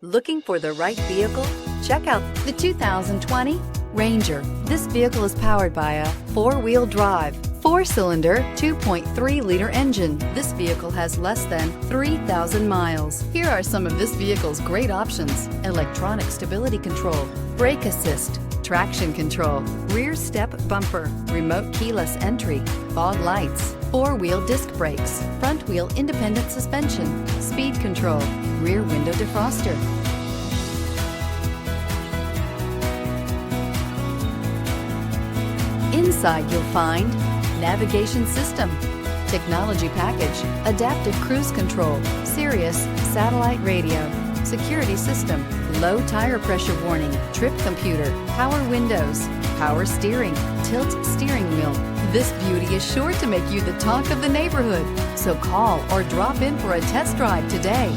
Looking for the right vehicle? Check out the 2020 Ranger. This vehicle is powered by a four-wheel drive, four-cylinder, 2.3-liter engine. This vehicle has less than 3,000 miles. Here are some of this vehicle's great options: electronic stability control, brake assist, traction control, rear step bumper, remote keyless entry, fog lights, four-wheel disc brakes, front-wheel independent suspension, speed control, rear window defroster. Inside you'll find navigation system, technology package, adaptive cruise control, SIRIUS satellite radio, security system, low tire pressure warning, trip computer, power windows, power steering, tilt steering wheel. This beauty is sure to make you the talk of the neighborhood. So call or drop in for a test drive today.